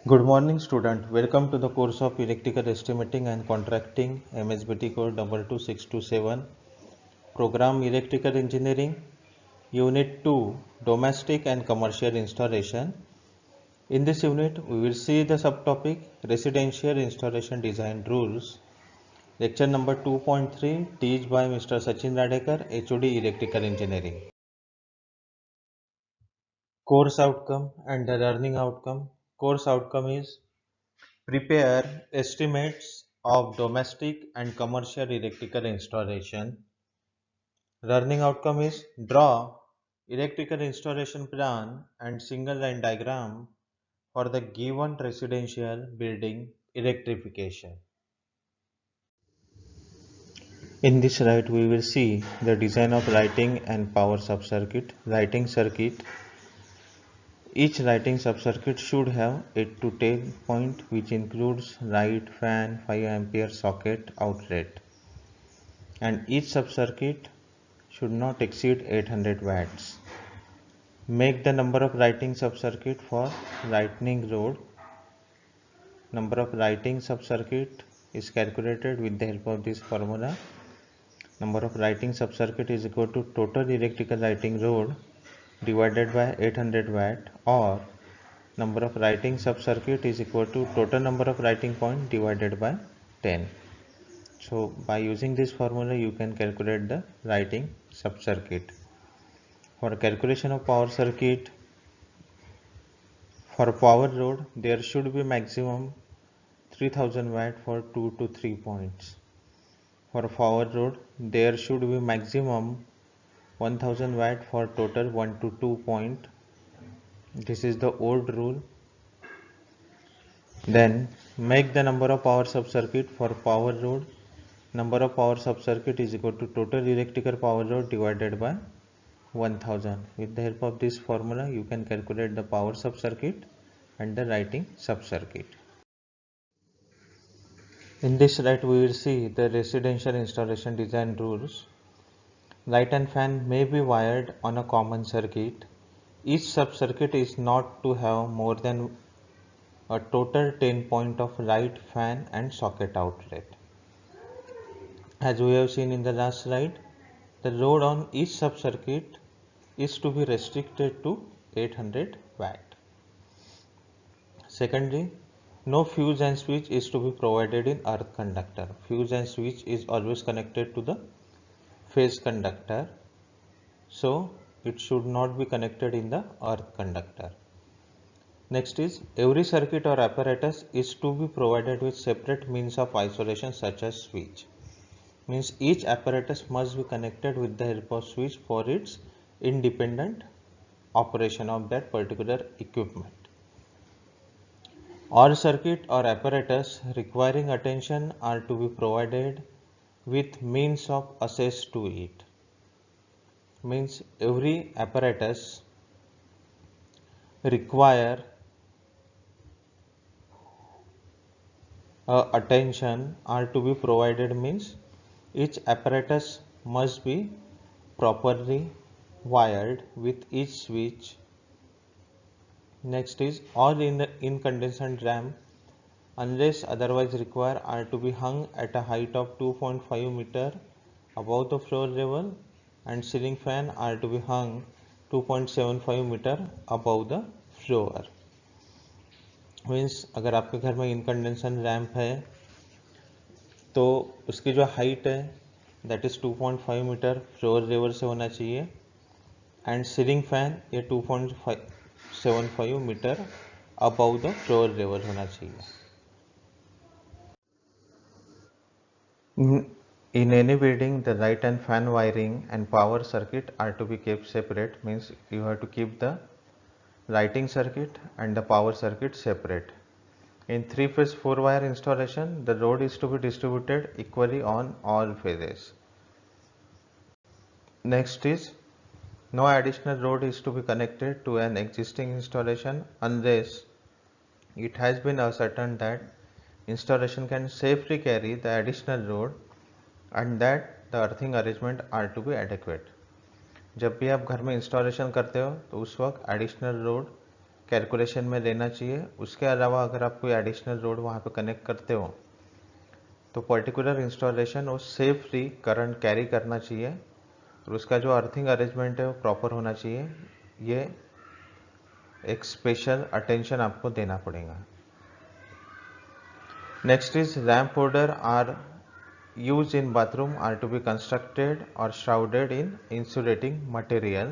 Good morning, student. Welcome to the course of Electrical Estimating and Contracting, MSBT code 22627, Program Electrical Engineering, Unit 2, Domestic and Commercial Installation. In this unit, we will see the subtopic Residential Installation Design Rules. Lecture number 2.3, teach by Mr. Sachin Radekar, HOD Electrical Engineering. Course outcome and the learning outcome. Course outcome is prepare estimates of domestic and commercial electrical installation. Learning outcome is draw electrical installation plan and single line diagram for the given residential building electrification. In this slide, we will see the design of lighting and power subcircuit. Lighting circuit. Each lighting subcircuit should have 8 to 10 point, which includes light, fan, 5 ampere socket, outlet, and each subcircuit should not exceed 800 watts. Make the number of lighting subcircuit for lightning rod. Number of lighting subcircuit is calculated with the help of this formula. Number of lighting subcircuit is equal to total electrical lighting load divided by 800 watt, or number of lighting subcircuit is equal to total number of lighting point divided by 10. So by using this formula you can calculate the lighting subcircuit. For calculation of power circuit, for power load there should be maximum 3000 watt for 2 to 3 points. For power load there should be maximum 1000 watt for total 1 to 2 point. This is the old rule. Then make the number of power subcircuit for power load. Number of power subcircuit is equal to total electrical power load divided by 1000. With the help of this formula you can calculate the power subcircuit and the lighting subcircuit. In this slide we will see the residential installation design rules. Light and fan may be wired on a common circuit. Each subcircuit is not to have more than a total 10 point of light, fan and socket outlet. As we have seen in the last slide, the load on each subcircuit is to be restricted to 800 watt. Secondly, no fuse and switch is to be provided in earth conductor. Fuse and switch is always connected to the phase conductor, so it should not be connected in the earth conductor. Next is every circuit or apparatus is to be provided with separate means of isolation such as switch. Means each apparatus must be connected with the help of switch for its independent operation of that particular equipment. All circuit or apparatus requiring attention are to be provided with means of access to it. Means every apparatus require attention are to be provided, means each apparatus must be properly wired with each switch. Next is all incandescent lamp unless otherwise required are to be hung at a height of 2.5 meter above the floor level, and ceiling fan are to be hung 2.75 meter above the floor. Means अगर आपके घर में इनकंडेंसन lamp है तो उसकी जो height है that is 2.5 metre floor level से होना चाहिए, एंड सीलिंग फैन ये 2.75 metre above the floor level होना चाहिए. In any building, the light and fan wiring and power circuit are to be kept separate. Means you have to keep the lighting circuit and the power circuit separate. In 3-phase 4-wire installation, the load is to be distributed equally on all phases. Next is no additional load is to be connected to an existing installation unless it has been ascertained that installation can safely carry the additional load and that the earthing arrangement are to be adequate. जब भी आप घर में installation करते हो तो उस वक्त एडिशनल लोड कैलकुलेशन में लेना चाहिए। उसके अलावा अगर आप कोई एडिशनल लोड वहाँ पे कनेक्ट करते हो तो पर्टिकुलर इंस्टॉलेशन वो सेफली करंट कैरी करना चाहिए और उसका जो अर्थिंग अरेंजमेंट है वो प्रॉपर होना चाहिए। ये एक स्पेशल अटेंशन आपको देना पड़ेगा। Next is lamp holder are used in bathroom are to be constructed or shrouded in insulating material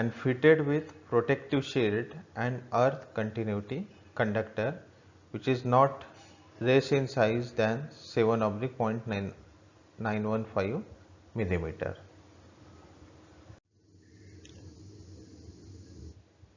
and fitted with protective shield and earth continuity conductor which is not less in size than 7/.915 millimeter.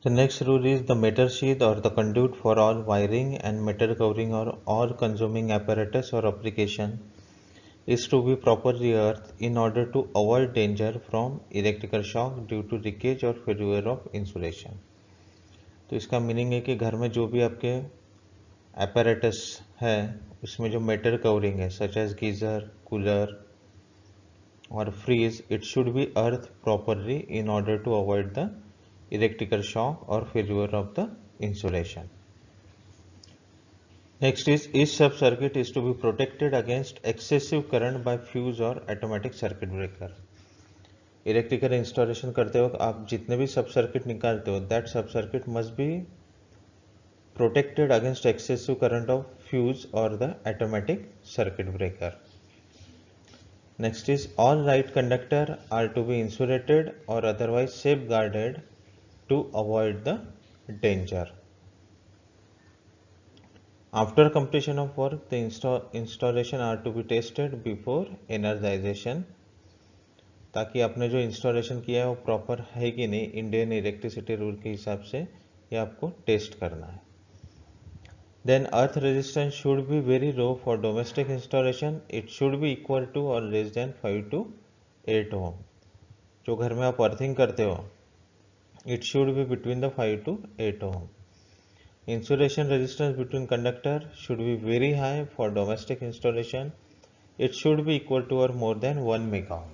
The next rule is the meter sheath or the conduit for all wiring and meter covering or all consuming apparatus or application is to be properly earthed in order to avoid danger from electrical shock due to leakage or failure of insulation. तो इसका meaning है कि घर में जो भी आपके apparatus है उसमें जो metal covering है such as geyser, cooler or freeze, it should be earthed properly in order to avoid the electrical shock or failure of the insulation. Next is each sub-circuit is to be protected against excessive current by fuse or automatic circuit breaker. Electrical installation करते वक्त आप जितने भी सब circuit निकालते हो that sub circuit must be protected against excessive current of fuse और the automatic circuit breaker. Next is all light conductor are to be insulated और otherwise safeguarded to avoid the danger. After completion of work, the installation are to be tested before energization, ताकि आपने जो installation किया है वो proper है कि नहीं इंडियन इलेक्ट्रिसिटी रूल के हिसाब से ये आपको टेस्ट करना है. Then earth resistance should be very low for domestic installation. It should be equal to or less than 5 to 8 ohm. जो घर में आप अर्थिंग करते हो it should be between the 5 to 8 ohm. Insulation resistance between conductor should be very high for domestic installation. It should be equal to or more than 1 mega ohm.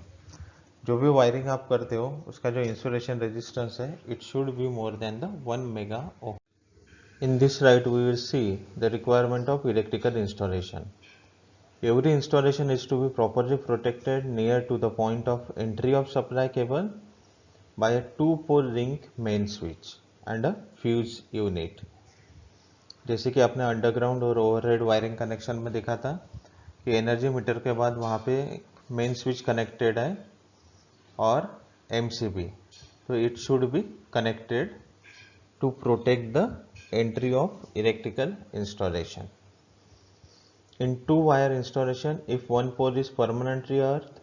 जो भी wiring आप करते हो उसका जो इंसुलेशन रेजिस्टेंस है it should be more than the 1 mega ohm. In this right we will see the requirement of electrical installation. Every installation is to be properly protected near to the point of entry of supply cable by a 2-pole link main switch and a fuse unit. जैसे कि आपने underground और overhead wiring connection में देखा था कि energy meter के बाद वहाँ पे मेन स्विच कनेक्टेड है और एमसीबी, तो it should be connected to protect the entry of electrical installation. In 2 wire installation if one pole is permanently earthed,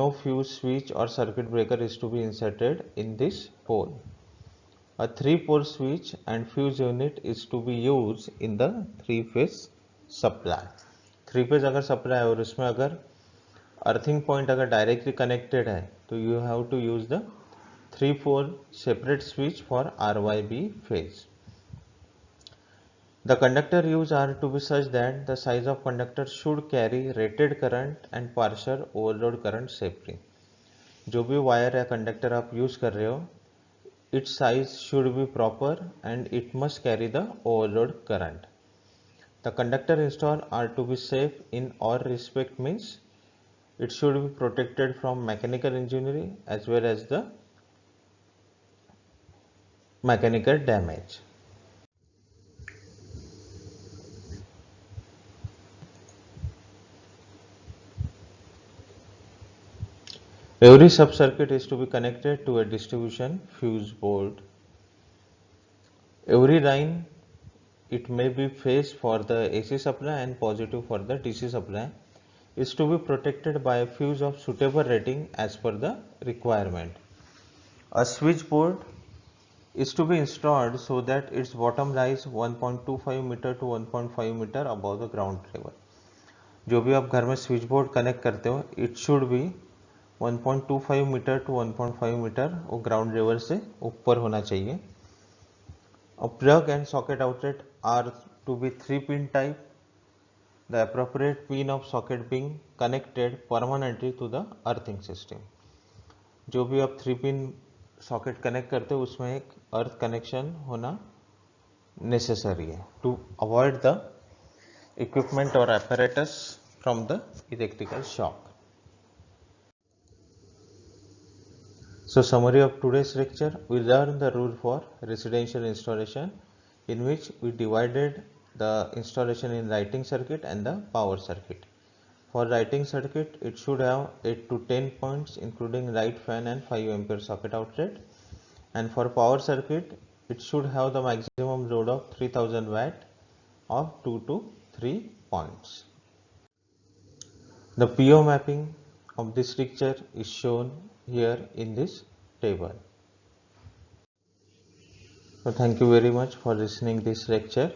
no fuse switch or circuit breaker is to be inserted in this pole. A 3-pole switch and fuse unit is to be used in the 3-phase supply. 3-phase अगर supply है और उसमें अगर earthing point अगर directly connected है तो you have to use the 3-pole separate switch for RYB phase. The conductor used are to be such that the size of conductor should carry rated current and partial overload current safely. जो भी wire या conductor आप use कर रहे हो its size should be proper and it must carry the overload current. The conductor installed are to be safe in all respect means it should be protected from mechanical injury as well as the mechanical damage. Every sub-circuit is to be connected to a distribution fuse board. Every line, it may be phase for the AC supply and positive for the DC supply, is to be protected by a fuse of suitable rating as per the requirement. A switchboard is to be installed so that its bottom lies 1.25 meter to 1.5 meter above the ground level. जो भी आप घर में switch board connect करते हो it should be 1.25 metre to 1.5 metre वो ground level से ऊपर होना चाहिए. A plug and socket outlet are to be 3-pin type. The appropriate pin of socket being connected permanently to the earthing system. जो भी आप 3-pin सॉकेट कनेक्ट करते हो उसमें एक अर्थ कनेक्शन होना नेसेसरी है टू अवॉइड द इक्विपमेंट और apparatus from the electrical shock. So summary of today's lecture, we learned the rule for residential installation, in which we divided the installation in lighting circuit and the power circuit. For lighting circuit, it should have 8 to 10 points including light, fan and 5 ampere socket outlet, and for power circuit it should have the maximum load of 3000 watt of 2 to 3 points. The PO mapping of this lecture is shown here in this table. So thank you very much for listening this lecture.